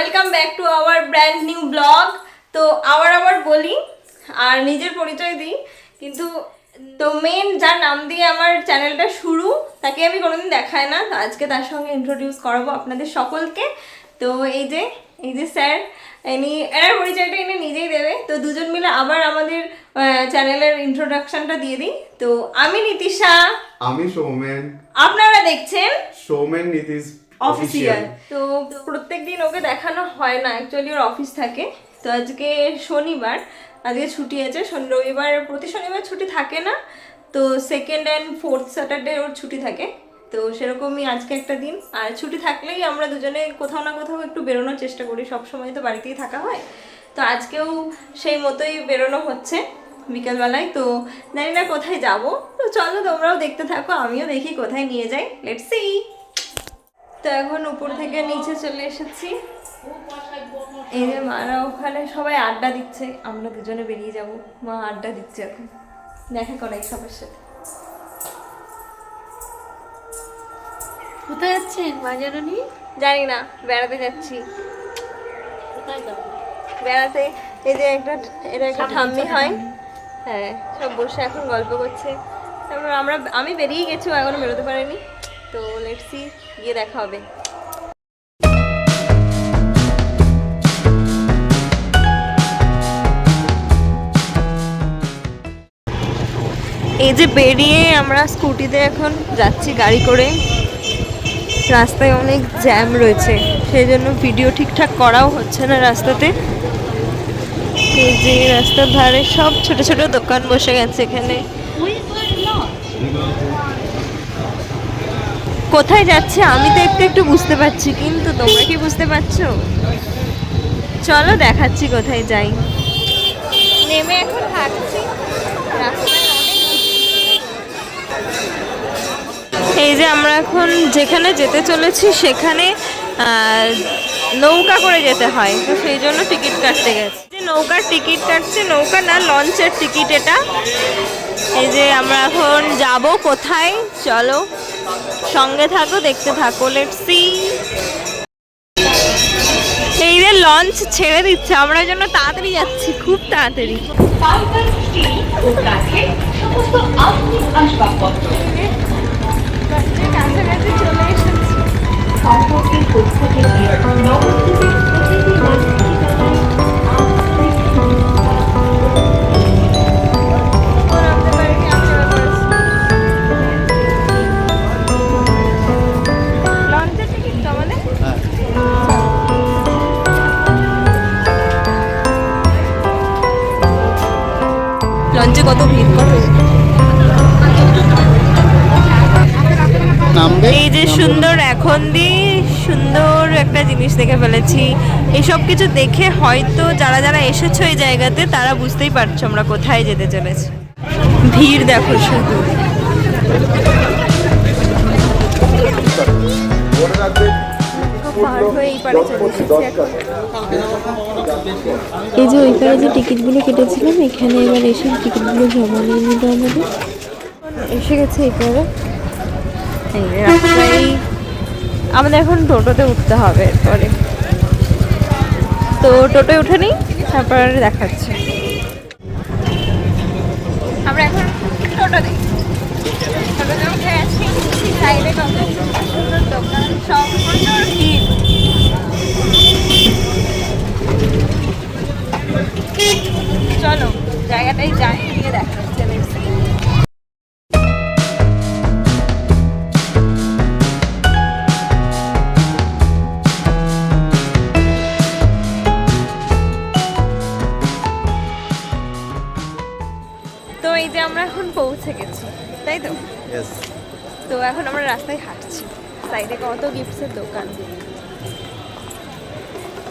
Welcome back to our brand new blog. তো আবার বলি আর নিজের পরিচয় দিই, কিন্তু তো মেন যার নাম দিয়ে আমার চ্যানেলটা শুরু তাকে আমি কোনোদিন দেখাই না, তো আজকে তার সঙ্গে ইন্ট্রোডিউস করাবো আপনাদের সকলকে। তো এই যে স্যার, এনার পরিচয়টা এনে নিজেই দেবে। তো দুজন মিলে আবার আমাদের চ্যানেলের ইন্ট্রোডাকশনটা দিয়ে দিই। তো আমি নীতিশা, আমি সৌমেন, আপনারা দেখছেন সৌমেন নীতিশ অফিসিয়াল। তো প্রত্যেকদিন ওকে দেখানো হয় না, অ্যাকচুয়ালি ওর অফিস থাকে। তো আজকে শনিবার, আজকে ছুটি আছে। রবিবার প্রতি শনিবার ছুটি থাকে না, তো সেকেন্ড অ্যান্ড ফোর্থ স্যাটারডে ওর ছুটি থাকে। তো সেরকমই আজকে একটা দিন, আর ছুটি থাকলেই আমরা দুজনে কোথাও না কোথাও একটু বেরোনোর চেষ্টা করি, সবসময় তো বাড়িতেই থাকা হয়। তো আজকেও সেই মতোই বেরোনো হচ্ছে বিকেলবেলায়। তো জানি না কোথায় যাব, তো চলো তোমরাও দেখতে থাকো, আমিও দেখি কোথায় নিয়ে যাই, লেটস সি। তো এখন উপর থেকে নিচে চলে এসেছি। এই যে মারা ওখানে সবাই আড্ডা দিচ্ছে, আমরা দুজনে বেরিয়ে যাব। মা আড্ডা দিচ্ছে, এখন দেখা করাই সবার সাথে। কোথায় যাচ্ছেন মা জানি? জানি না, বেড়াতে যাচ্ছি। কোথায় যাবো? বেড়াতে। এই যে এটা একটা ঠাম্মি হয়, হ্যাঁ, সব বসে এখন গল্প করছে। তারপর আমি বেরিয়ে গেছি, ও এখনো বেরোতে পারিনি। তো লেটস সি, গিয়ে দেখা হবে। এই যে বেরিয়ে আমরা স্কুটিতে এখন যাচ্ছি গাড়ি করে। রাস্তায় অনেক জ্যাম রয়েছে, সেই জন্য ভিডিও ঠিকঠাক করাও হচ্ছে না রাস্তাতে। এই যে রাস্তার ধারে সব ছোট ছোট দোকান বসে গেছে এখানে। কোথায় যাচ্ছে আমি তো একটু একটু বুঝতে পারছি, কিন্তু তোমরা কি বুঝতে পারছো? চলো দেখাচ্ছি কোথায় যাই। নেমে এখন হাঁটছি রাস্তায়। এই যে আমরা এখন যেখানে যেতে চলেছি সেখানে নৌকা করে যেতে হয়, তো সেই জন্য টিকিট কাটতে গেছে। যে নৌকার টিকিট কাটছে, নৌকা না লঞ্চের টিকিট এটা। এই যে আমরা এখন যাব কোথায়, চলো সঙ্গে থাকো, দেখতে থাকো, লেটস সি। এই যে লঞ্চ ছেড়ে দিচ্ছে, আমরা জন্য তাড়াতাড়ি যাচ্ছি, খুব তাড়াতাড়ি। কাছাকাছি চলে এসেছি। লঞ্চের টিকিট তো আমাদের। লঞ্চে কত ভিড়, কত। এই যে সুন্দর, এখন দিয়ে সুন্দর একটা জিনিস দেখে ফেলেছি। এইসব কিছু দেখে হয়তো যারা যারা এসেছো এই জায়গাতে তারা বুঝতেই পারছো আমরা কোথায় যেতে চলেছি। ভিড় দেখো শুধু। এই যে ওই পারে যে টিকিটগুলো কেটেছিলাম, এখানে এবার এসে টিকিটগুলো জমা নিয়ে নিতে আমাদের। এসে গেছে এই পারে। এই রাস্তায় আমাদের এখন টোটোতে উঠতে হবে এরপরে। তো টোটোয় উঠে নিই, তারপর দেখাচ্ছি। আমরা এখন টোটোতে উঠে আছি। সাইডে কত সুন্দর সুন্দর দোকান, সব প্রচুর ভিড়। চলো জায়গাটাই যাই, গিয়ে দেখাচ্ছে। তো এই যে আমরা এখন পৌঁছে গেছি, তাই তো? তো এখন আমরা রাস্তায় হাঁটছি, সাইডে কত গিফটসের দোকান।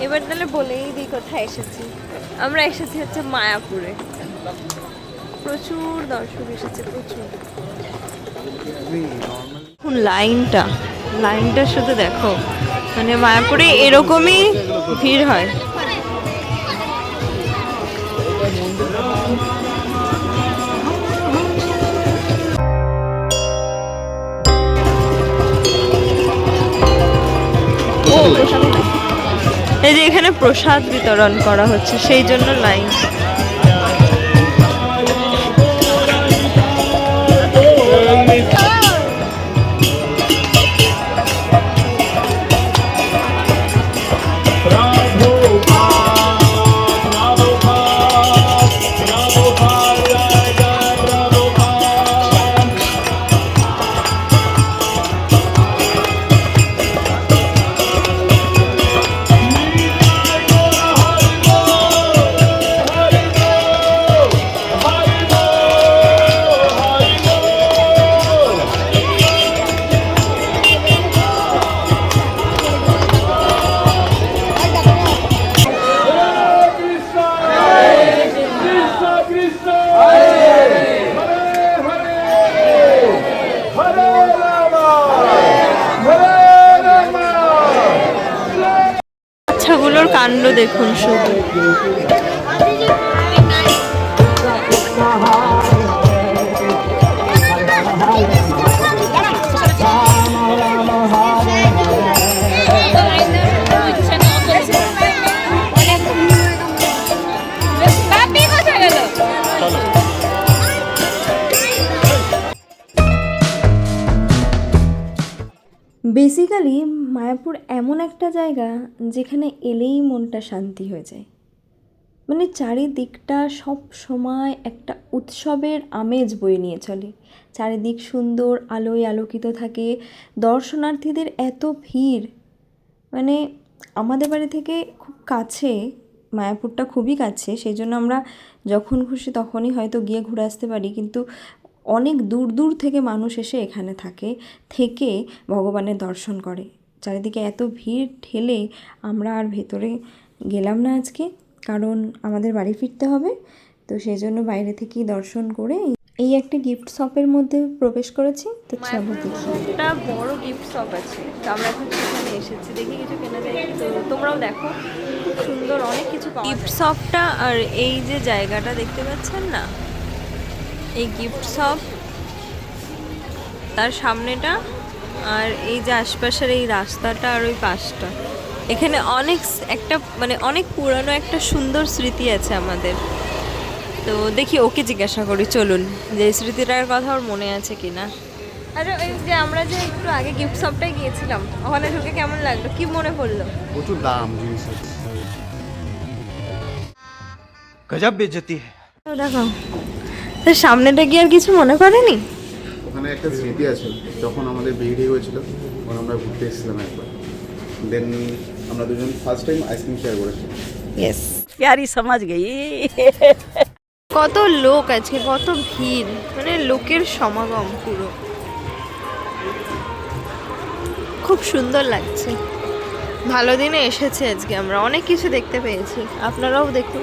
এবার তাহলে বলেই দিই কোথায় এসেছি। আমরা এসেছি হচ্ছে মায়াপুরে। প্রচুর দর্শক এসেছে, প্রচুর। লাইনটা শুধু দেখো, মানে মায়াপুরে এরকমই ভিড় হয়। ও এই যে এখানে প্রসাদ বিতরণ করা হচ্ছে, সেই জন্য লাইন। বাচ্চাগুলোর কাণ্ড দেখুন শুধু। বেসিক্যালি মায়াপুর এমন একটা জায়গা যেখানে এলেই মনটা শান্তি হয়ে যায়। মানে চারিদিকটা সব সময় একটা উৎসবের আমেজ বয়ে নিয়ে চলে। চারিদিক সুন্দর আলোয় আলোকিত থাকে, দর্শনার্থীদের এত ভিড়। মানে আমাদের বাড়ি থেকে খুব কাছে, মায়াপুরটা খুবই কাছে, সেই জন্য আমরা যখন খুশি তখনই হয়তো গিয়ে ঘুরে আসতে পারি। কিন্তু অনেক দূর দূর থেকে মানুষ এসে এখানে থেকে ভগবানের দর্শন করে। চারিদিকে এত ভিড় ঠেলে আমরা আর ভেতরে গেলাম না আজকে, কারণ আমাদের বাড়ি ফিরতে হবে। তো সেই জন্য বাইরে থেকেই দর্শন করে এই একটা গিফট শপের মধ্যে প্রবেশ করেছি। তো চলো দেখি, একটা বড় গিফট শপ আছে, তো আমরা এখন সেখানে এসেছি, দেখি কিছু কেনা যায় কি। তো তোমরাও দেখো, খুব সুন্দর অনেক কিছু গিফট শপটা। আর এই যে জায়গাটা দেখতে পাচ্ছেন না, এই গিফট শপ, তার সামনেটা, আর এই যে আশপাশের এই রাস্তাটা আর ওই পাশটা, এখানে অনেক পুরানো একটা সুন্দর স্মৃতি আছে আমাদের। তো দেখি ওকে জিজ্ঞাসা করি, চলুন, যে স্মৃতিটার কথা ওর মনে আছে কিনা। আরে ওই যে আমরা যে একটু আগে গিফট শপটায় গিয়েছিলাম, ওখানে ঢুকে কেমন লাগলো, কি মনে পড়লো? প্রচুর দাম জিনিসের। गजब बेइज्जती है। দেখো, তার সামনেটা কি আর কিছু মনে করেনি? ওখানে একটা স্মৃতি আছে, যখন আমাদের বিয়ে হয়েছিল তখন আমরা ঘুরতে এসেছিলাম একবার। দেন আমরা দুজন ফার্স্ট টাইম আইসক্রিম শেয়ার করেছি। ইয়েস, प्यारी समझ गई। কত লোক আছে, কত ভিড়, মানে লোকের সমাগম পুরো, খুব সুন্দর লাগছে। ভালো দিনে এসেছে আজকে, আমরা অনেক কিছু দেখতে পেয়েছি, আপনারাও দেখুন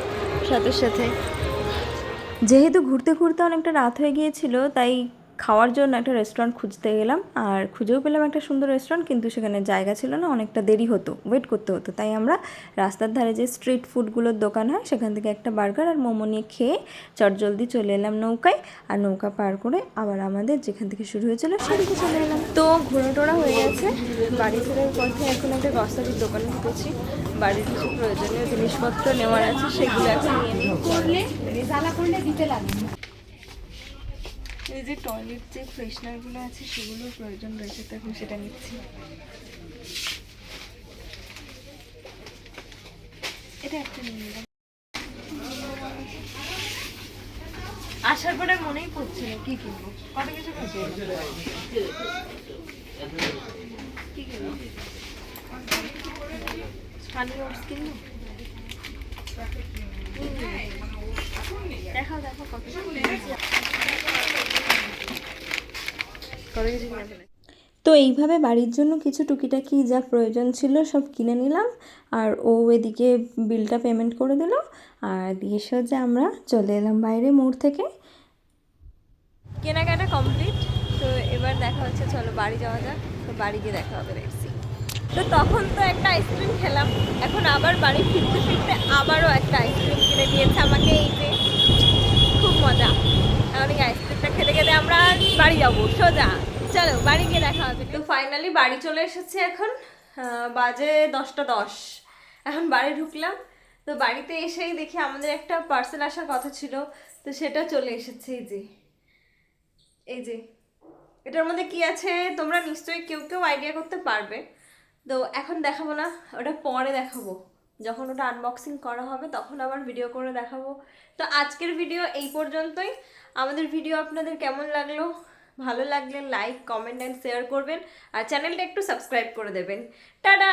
সাথে সাথে। যেহেতু ঘুরতে ঘুরতে অনেকটা রাত হয়ে গিয়েছিল, তাই খাওয়ার জন্য একটা রেস্টুরেন্ট খুঁজতে গেলাম, আর খুঁজেও পেলাম একটা সুন্দর রেস্টুরেন্ট, কিন্তু সেখানে জায়গা ছিল না, অনেকটা দেরি হতো, ওয়েট করতে হতো। তাই আমরা রাস্তার ধারে যে স্ট্রিট ফুডগুলোর দোকান হয় সেখান থেকে একটা বার্গার আর মোমো নিয়ে খেয়ে চটজলদি চলে এলাম নৌকায়। আর নৌকা পার করে আবার আমাদের যেখান থেকে শুরু হয়েছিল সেদিকে চলে এলাম। তো ঘোরা টোরা হয়ে গেছে, বাড়ি ফেরার পথে এখন একটা গ্রসারির দোকানে ঢুকেছি। বাড়ির কিছু প্রয়োজনীয় জিনিসপত্র নেওয়ার আছে, সেগুলো এখন নিয়ে নিই। এই যে টয়লেট যে ফ্রেশনারগুলো আছে সেগুলোর প্রয়োজন রয়েছে, তো এখন সেটা নিচ্ছি। এটা একটা নিয়ে নিলাম। আসার পরে মনেই পড়ছে না কি কিনবো, কত কিছু খুঁজে কি কিনবো, স্থানীয় ওটস কিনবো। দেখাও দেখো কত কিছু তো এইভাবে বাড়ির জন্য কিছু টুকিটাকি যা প্রয়োজন ছিল সব কিনে নিলাম, আর ও এদিকে বিলটা পেমেন্ট করে দিল। আর দিয়ে সোজা আমরা চলে এলাম বাইরে মোড় থেকে। কেনাকাটা কমপ্লিট, তো এবার দেখা হচ্ছে, চলো বাড়ি যাওয়া যাক। তো বাড়ি গিয়ে দেখা হবে রেক্সি। তো তখন তো একটা আইসক্রিম খেলাম, এখন আবার বাড়ি ফিরতে ফিরতে আবারও একটা আইসক্রিম কিনে দিয়েছে আমাকে, এই যে খুব মজা। অনেক আইসক্রিমটা খেতে খেতে আমরা বাড়ি যাবো সোজা, চলো বাড়ি গিয়ে দেখা হবে। তো ফাইনালি বাড়ি চলে এসেছে, এখন বাজে 10টা 10। এখন বাড়ি ঢুকলাম, তো বাড়িতে এসেই দেখি আমাদের একটা পার্সেল আসার কথা ছিল, তো সেটা চলে এসেছে। এই যে এটার মধ্যে কি আছে তোমরা নিশ্চয়ই কেউ কেউ আইডিয়া করতে পারবে। তো এখন দেখাবো না, ওটা পরে দেখাবো, যখন ওটা আনবক্সিং করা হবে তখন আবার ভিডিও করে দেখাবো। তো আজকের ভিডিও এই পর্যন্তই। আমাদের ভিডিও আপনাদের কেমন লাগলো, ভালো লাগলে লাইক, কমেন্ট অ্যান্ড শেয়ার করবেন, আর চ্যানেলটা একটু সাবস্ক্রাইব করে দেবেন। টাটা।